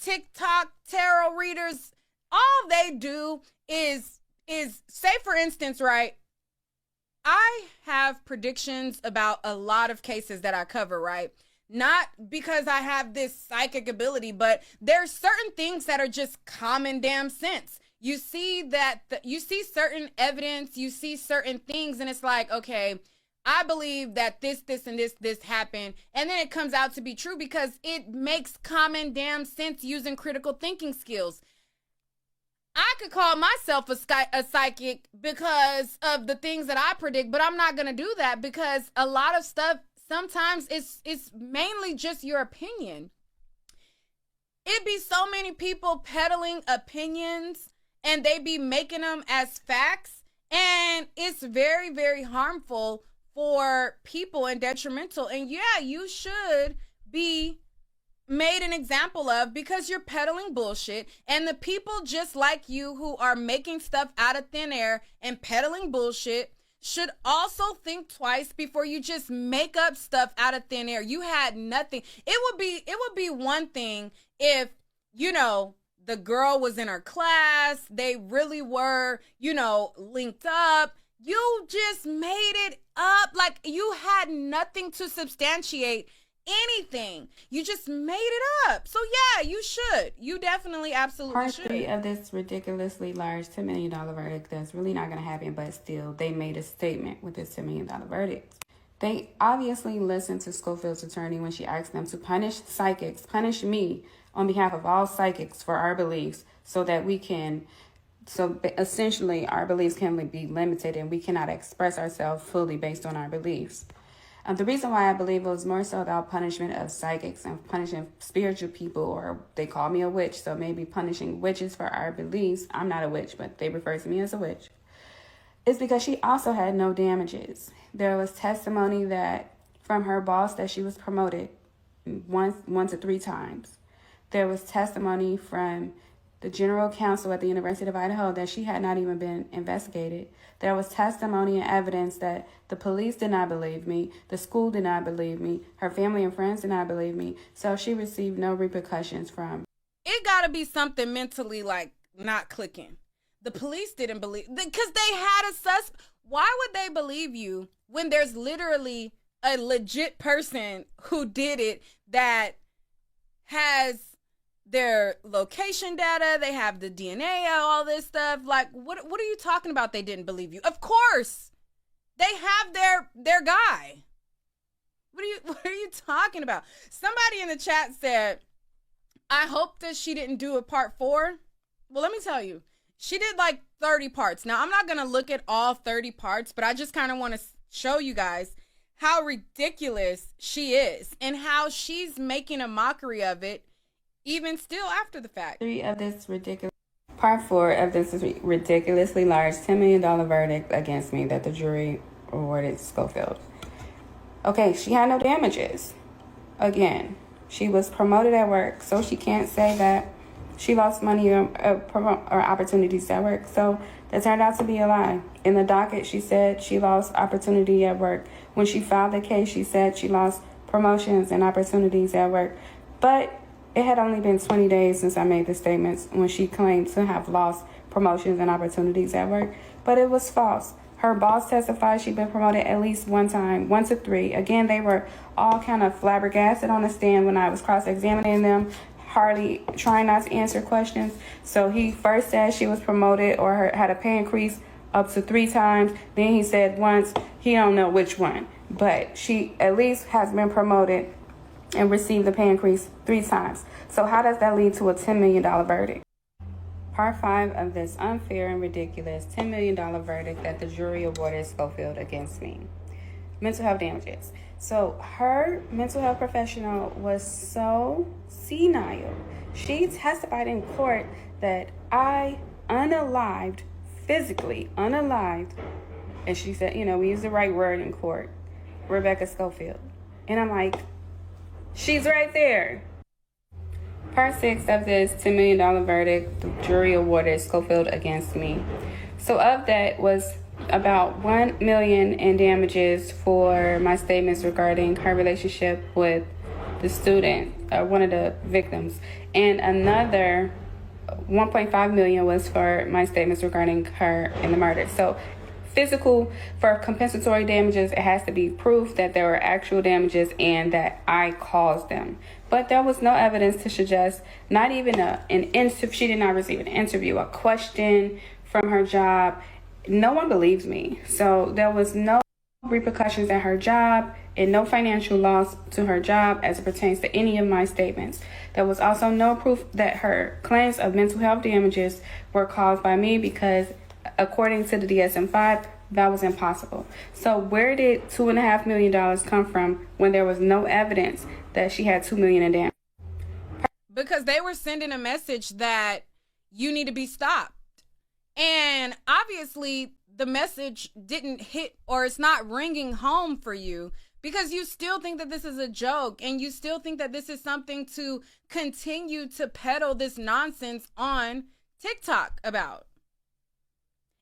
TikTok tarot readers, all they do is say, for instance, right? I have predictions about a lot of cases that I cover, right? Not because I have this psychic ability, but there's certain things that are just common damn sense. You see that, you see certain evidence, you see certain things, and it's like, okay, I believe that this, and this happened. And then it comes out to be true because it makes common damn sense using critical thinking skills. I could call myself a psychic because of the things that I predict, but I'm not going to do that because a lot of stuff, sometimes it's mainly just your opinion. It'd be so many people peddling opinions and they be making them as facts. And it's very, very harmful for people and detrimental. And yeah, you should be made an example of because you're peddling bullshit. And the people just like you who are making stuff out of thin air and peddling bullshit should also think twice before you just make up stuff out of thin air. You had nothing. It would be one thing if, you know, the girl was in her class, they really were, you know, linked up. You just made it up. Like you had nothing to substantiate anything. You just made it up. So yeah, you should. You definitely absolutely should. Part 3 of this ridiculously large $10 million verdict that's really not going to happen, but still, they made a statement with this $10 million verdict. They obviously listened to Schofield's attorney when she asked them to punish psychics, punish me on behalf of all psychics for our beliefs so that we can, so essentially our beliefs can be limited and we cannot express ourselves fully based on our beliefs. The reason why I believe it was more so about punishment of psychics and punishing spiritual people, or they call me a witch, so maybe punishing witches for our beliefs. I'm not a witch, but they refer to me as a witch. It's because she also had no damages. There was testimony that from her boss that she was promoted one to 3 times. There was testimony from the general counsel at the University of Idaho that she had not even been investigated. There was testimony and evidence that the police did not believe me, the school did not believe me, her family and friends did not believe me, so she received no repercussions from. It gotta be something mentally like not clicking. The police didn't believe, because they had a suspect. Why would they believe you when there's literally a legit person who did it that has their location data, they have the DNA, all this stuff? Like, what are you talking about? They didn't believe you. Of course, they have their guy. What are you talking about? Somebody in the chat said, I hope that she didn't do a part 4. Well, let me tell you, she did like 30 parts. Now, I'm not going to look at all 30 parts, but I just kind of want to show you guys how ridiculous she is and how she's making a mockery of it even still after the fact. Part 4 of this ridiculously large $10 million verdict against me that the jury awarded Schofield. Okay, she had no damages. Again, she was promoted at work, so she can't say that she lost money or opportunities at work. So that turned out to be a lie. In the docket, she said she lost opportunity at work. When she filed the case, she said she lost promotions and opportunities at work. But it had only been 20 days since I made the statements when she claimed to have lost promotions and opportunities at work. But it was false. Her boss testified she'd been promoted at least one time, 1 to 3. Again, they were all kind of flabbergasted on the stand when I was cross-examining them, hardly trying not to answer questions. So he first said she was promoted or had a pay increase up to 3 times. Then he said once, he don't know which one. But she at least has been promoted and received the pay increase 3 times. So how does that lead to a $10 million verdict? Part 5 of this unfair and ridiculous $10 million verdict that the jury awarded Schofield against me. Mental health damages. So her mental health professional was so senile. She testified in court that I physically unalived, and she said, we use the right word in court, Rebecca Schofield. And I'm like, she's right there. Part 6 of this $10 million verdict, the jury awarded Schofield against me. So of that was about $1 million in damages for my statements regarding her relationship with the student, one of the victims, and another $1.5 million was for my statements regarding her and the murder. So physical, for compensatory damages, it has to be proof that there were actual damages and that I caused them. But there was no evidence to suggest, not even she did not receive an interview, a question from her job. No one believes me. So there was no repercussions at her job and no financial loss to her job as it pertains to any of my statements. There was also no proof that her claims of mental health damages were caused by me because, according to the DSM-5, that was impossible. So where did $2.5 million come from when there was no evidence that she had $2 million in damage? Because they were sending a message that you need to be stopped. And obviously the message didn't hit, or it's not ringing home for you, because you still think that this is a joke and you still think that this is something to continue to peddle this nonsense on TikTok about.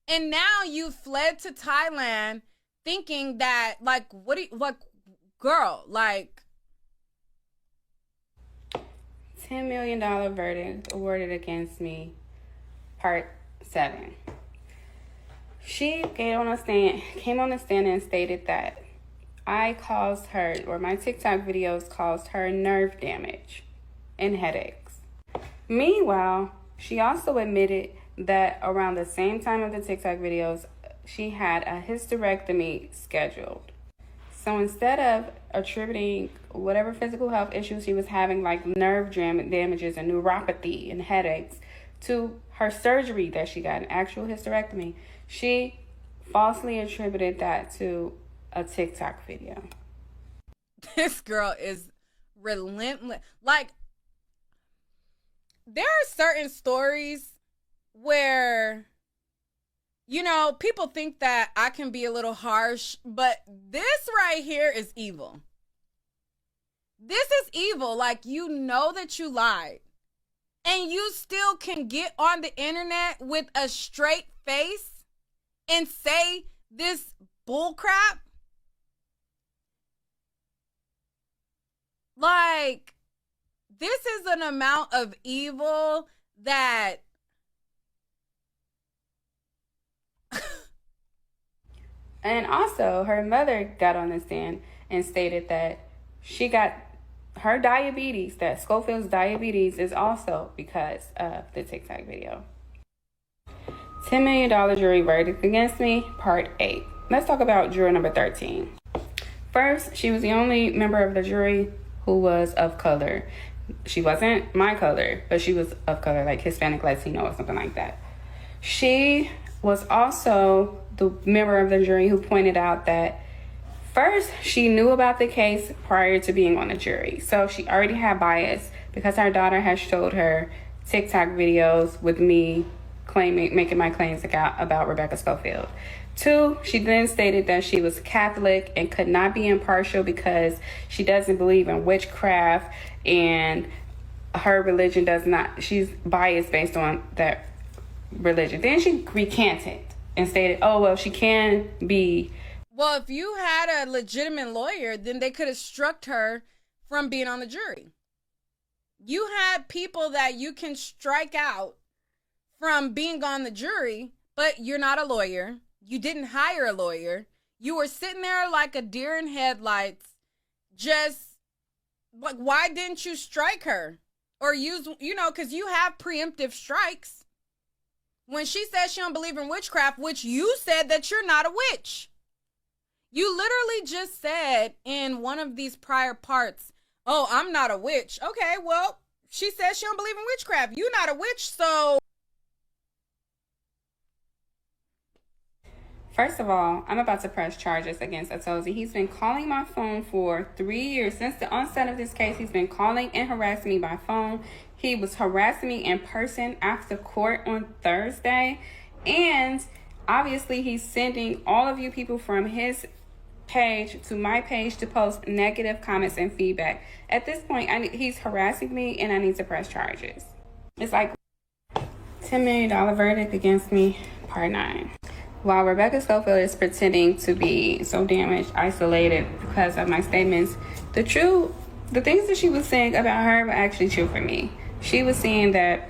And now you fled to Thailand thinking that, girl, $10 million verdict awarded against me, part 7. She came on the stand and stated that I caused her, or my TikTok videos caused her nerve damage and headaches. Meanwhile, she also admitted that around the same time of the TikTok videos, she had a hysterectomy scheduled. So instead of attributing whatever physical health issues she was having, like nerve damages and neuropathy and headaches, to her surgery that she got, an actual hysterectomy, she falsely attributed that to a TikTok video. This girl is relentless. There are certain stories where, people think that I can be a little harsh, but this right here is evil. This is evil. You know that you lied, and you still can get on the internet with a straight face and say this bull crap. This is an amount of evil that And also, her mother got on the stand and stated that she got her diabetes, that Schofield's diabetes is also because of the TikTok video. $10 million jury verdict against me, part 8. Let's talk about juror number 13. First, she was the only member of the jury who was of color. She wasn't my color, but she was of color, like Hispanic, Latino, or something like that. She was also the member of the jury who pointed out that first, she knew about the case prior to being on the jury. So she already had bias because her daughter had showed her TikTok videos with me making my claims about Rebecca Schofield. 2, she then stated that she was Catholic and could not be impartial because she doesn't believe in witchcraft and her religion does not, she's biased based on that religion. Then she recanted and stated, she can be. Well, if you had a legitimate lawyer, then they could have struck her from being on the jury. You had people that you can strike out from being on the jury, but you're not a lawyer. You didn't hire a lawyer. You were sitting there like a deer in headlights. Just why didn't you strike her or use, because you have preemptive strikes. When she says she don't believe in witchcraft, which you said that you're not a witch. You literally just said in one of these prior parts Oh, I'm not a witch. Okay, well, she says she don't believe in witchcraft. You're not a witch, so. First of all, I'm about to press charges against Atozi. He's been calling my phone for 3 years. Since the onset of this case, he's been calling and harassing me by phone. He was harassing me in person after court on Thursday. And obviously, he's sending all of you people from his page to my page to post negative comments and feedback. At this point, he's harassing me and I need to press charges. It's like $10 million verdict against me, part 9. While Rebecca Schofield is pretending to be so damaged, isolated because of my statements, the things that she was saying about her were actually true for me. She was saying that,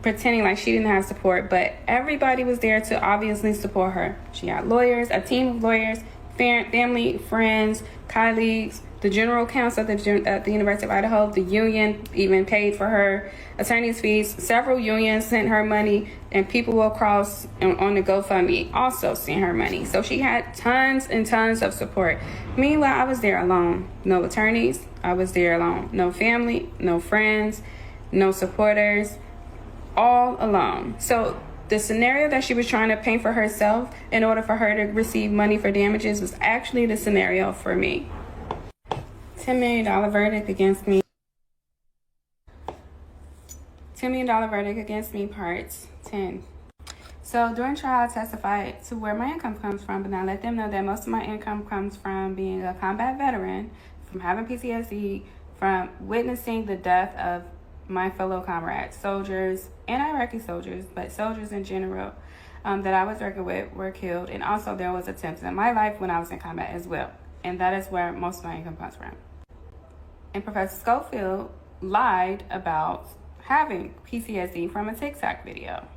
pretending like she didn't have support, but everybody was there to obviously support her. She had lawyers, a team of lawyers, family, friends, colleagues, the general counsel at the University of Idaho, the union even paid for her attorney's fees. Several unions sent her money, and people across on the GoFundMe also sent her money. So she had tons and tons of support. Meanwhile, I was there alone. No attorneys. I was there alone. No family, no friends, no supporters, all alone. So the scenario that she was trying to paint for herself in order for her to receive money for damages was actually the scenario for me. $10 million verdict against me. $10 million verdict against me, parts 10. So during trial, I testified to where my income comes from, but I let them know that most of my income comes from being a combat veteran, from having PTSD, from witnessing the death of my fellow comrades, soldiers and Iraqi soldiers, but soldiers in general that I was working with were killed. And also there was attempts in my life when I was in combat as well. And that is where most of my income comes from. And Professor Schofield lied about having PTSD from a TikTok video,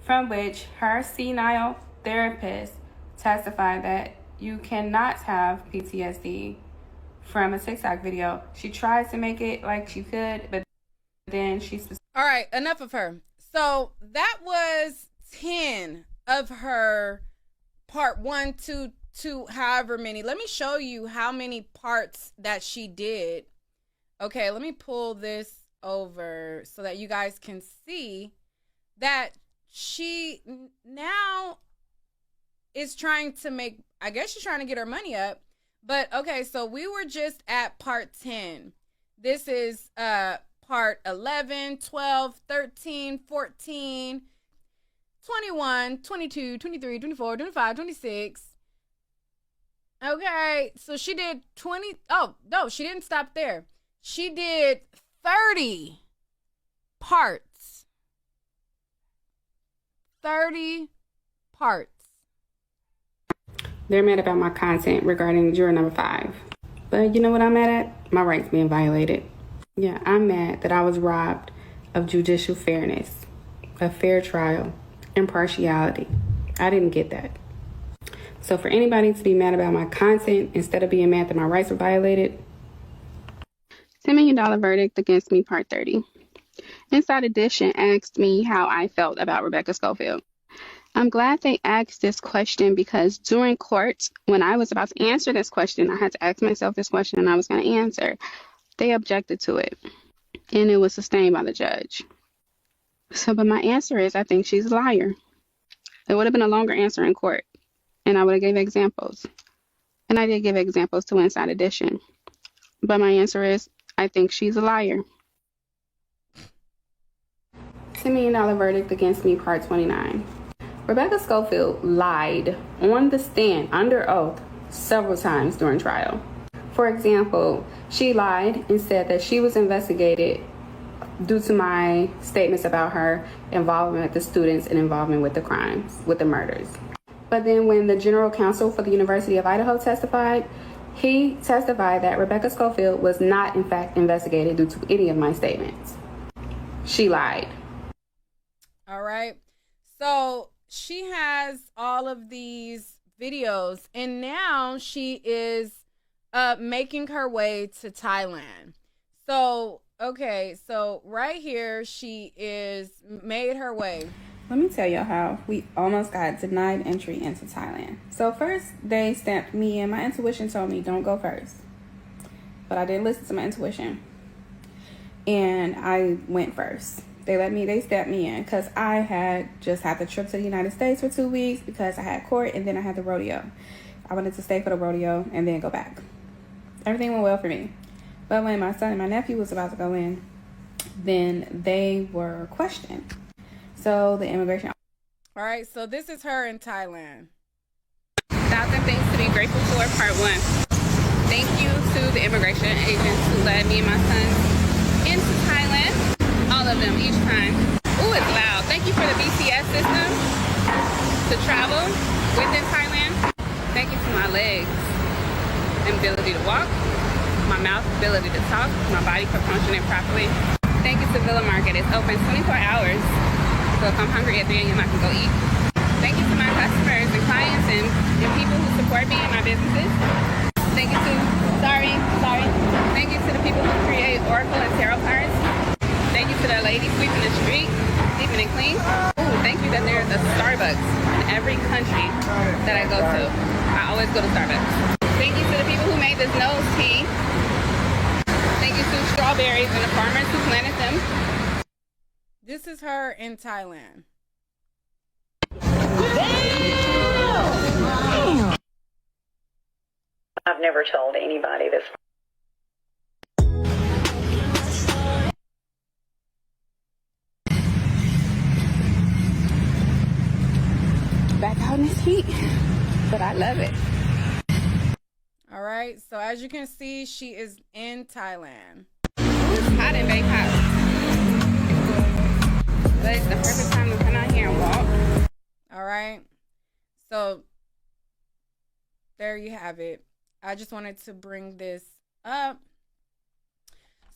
from which her senile therapist testified that you cannot have PTSD from a TikTok video. She tried to make it like she could, but then All right, enough of her. So that was 10 of her part 1 to however many. Let me show you how many parts that she did. Okay, let me pull this over so that you guys can see that she now is trying to make, I guess she's trying to get her money up. But okay, so we were just at part 10. This is part 11, 12, 13, 14, 21, 22, 23, 24, 25, 26. Okay, so she did 20. Oh, no, she didn't stop there. She did 30 parts. 30 parts. They're mad about my content regarding juror number 5. But you know what I'm mad at? My rights being violated. Yeah, I'm mad that I was robbed of judicial fairness, a fair trial, impartiality. I didn't get that. So for anybody to be mad about my content instead of being mad that my rights were violated. $10 million verdict against me, part 30. Inside Edition asked me how I felt about Rebecca Schofield. I'm glad they asked this question because during court, when I was about to answer this question, I had to ask myself this question and I was going to answer. They objected to it and it was sustained by the judge. So, but my answer is I think she's a liar. It would have been a longer answer in court and I would have gave examples. And I did give examples to Inside Edition. But my answer is I think she's a liar. $10 million verdict against me, part 29. Rebecca Schofield lied on the stand under oath several times during trial. For example, she lied and said that she was investigated due to my statements about her involvement with the students and involvement with the crimes, with the murders. But then when the general counsel for the University of Idaho testified, he testified that Rebecca Schofield was not in fact investigated due to any of my statements. She lied. All right. So she has all of these videos and now she is making her way to Thailand. So, okay, so right here she is made her way. Let me tell you how we almost got denied entry into Thailand. So first they stamped me and my intuition told me don't go first. but I didn't listen to my intuition. And I went first. They stepped me in because I had just had the trip to the United States for 2 weeks because I had court and then I had the rodeo. I wanted to stay for the rodeo and then go back. Everything went well for me. But when my son and my nephew was about to go in, then they were questioned. So the immigration. All right, so this is her in Thailand. 1,000 things to be grateful for, part 1. Thank you to the immigration agents who led me and my son into Thailand. All of them, each time. Ooh, it's loud. Thank you for the BCS system to travel within Thailand. Thank you to my legs and ability to walk, my mouth ability to talk, my body for functioning properly. Thank you to Villa Market. It's open 24 hours. So if I'm hungry at 3 a.m., I can go eat. Thank you to my customers and clients and people who support me in my businesses. Thank you to, sorry. Thank you to the people who create Oracle and Tarot cards. Thank you to the lady sweeping the street, keeping it clean. Ooh, thank you that there's a Starbucks in every country that I go to. I always go to Starbucks. Thank you to the people who made this nose tea. Thank you to strawberries and the farmers who planted them. This is her in Thailand. I've never told anybody this. Back out in this heat, but I love it. All right, so as you can see, she is in Thailand. It's hot in Bangkok, but it's the perfect time to come out here and walk. All right, so there you have it. I just wanted to bring this up.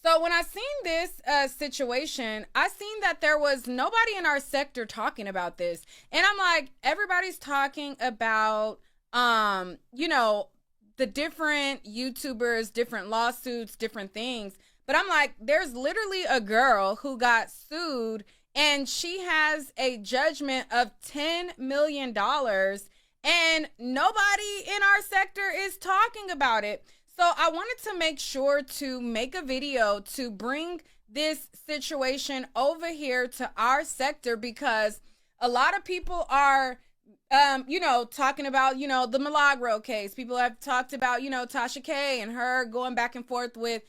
So when I seen this situation, I seen that there was nobody in our sector talking about this. And I'm like, everybody's talking about, you know, the different YouTubers, different lawsuits, different things. But I'm like, there's literally a girl who got sued and she has a judgment of $10 million and nobody in our sector is talking about it. So I wanted to make sure to make a video to bring this situation over here to our sector because a lot of people are, you know, talking about, you know, the Milagro case. People have talked about, you know, Tasha K and her going back and forth with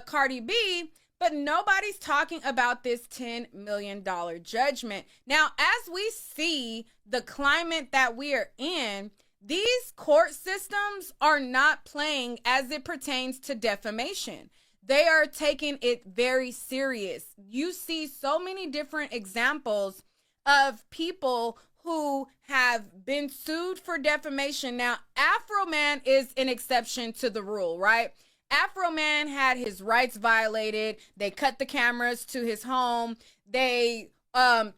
Cardi B, but nobody's talking about this $10 million judgment. Now, as we see the climate that we are in, these court systems are not playing as it pertains to defamation. They are taking it very serious. You see so many different examples of people who have been sued for defamation. Now, Afro Man is an exception to the rule, right? Afro Man had his rights violated. They cut the cameras to his home. They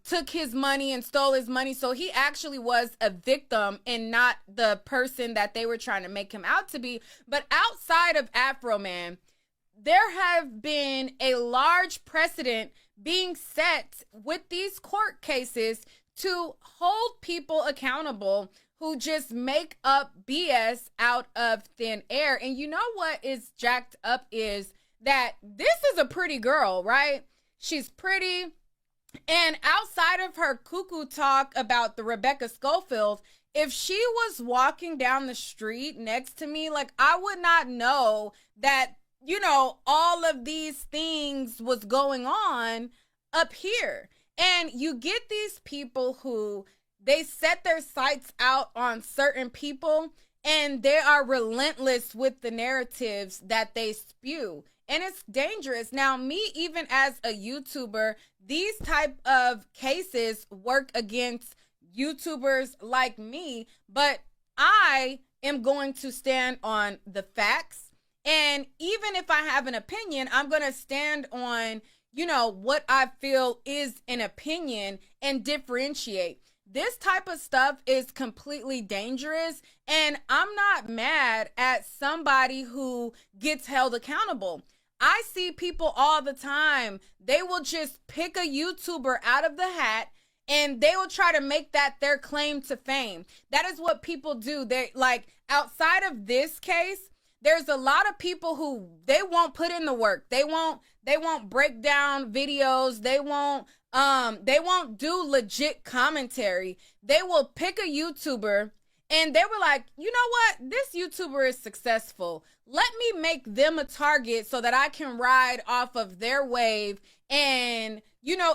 took his money and stole his money. So he actually was a victim and not the person that they were trying to make him out to be. But outside of Afro Man, there have been a large precedent being set with these court cases to hold people accountable who just make up BS out of thin air. And you know what is jacked up is that this is a pretty girl, right? She's pretty. And outside of her cuckoo talk about the Rebecca Schofield, if she was walking down the street next to me, like I would not know that, you know, all of these things was going on up here. And you get these people who they set their sights out on certain people and they are relentless with the narratives that they spew. And it's dangerous. Now, me, even as a YouTuber, these type of cases work against YouTubers like me, but I am going to stand on the facts. And even if I have an opinion, I'm going to stand on, you know, what I feel is an opinion and differentiate. This type of stuff is completely dangerous, and I'm not mad at somebody who gets held accountable. I see people all the time. They will just pick a YouTuber out of the hat and they will try to make that their claim to fame. That is what people do. They like outside of this case, there's a lot of people who they won't put in the work. They won't break down videos. They won't do legit commentary. They will pick a YouTuber and they were like, you know what? This YouTuber is successful. Let me make them a target so that I can ride off of their wave. And,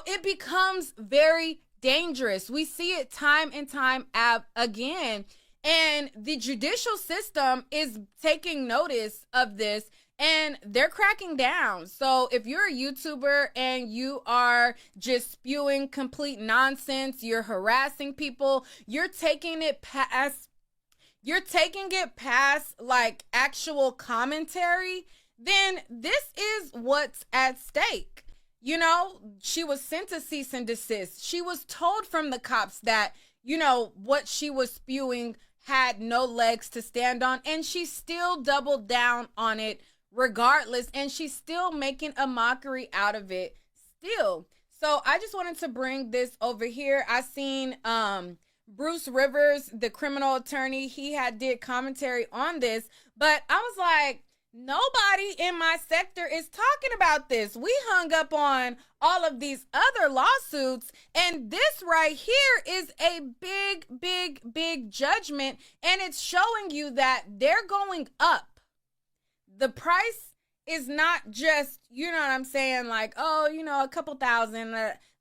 it becomes very dangerous. We see it time and time again. And the judicial system is taking notice of this and they're cracking down. So if you're a YouTuber and you are just spewing complete nonsense, you're harassing people, you're taking it past like actual commentary, then this is what's at stake. She was sent to cease and desist. She was told from the cops that, what she was spewing had no legs to stand on, and she still doubled down on it regardless, and she's still making a mockery out of it still. So I just wanted to bring this over here. I seen Bruce Rivers, the criminal attorney, he did commentary on this, but I was like, nobody in my sector is talking about this. We hung up on all of these other lawsuits, and this right here is a big, big, big judgment, and it's showing you that they're going up. The price is not just, like, a couple thousand.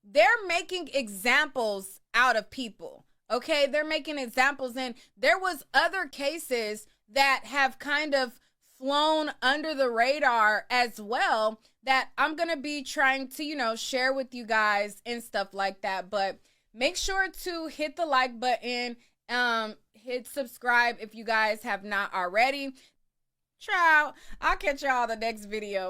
They're making examples out of people, okay? They're making examples, and there was other cases that have kind of flown under the radar as well that I'm going to be trying to, share with you guys and stuff like that. But make sure to hit the like button, hit subscribe if you guys have not already. Ciao. I'll catch y'all the next video.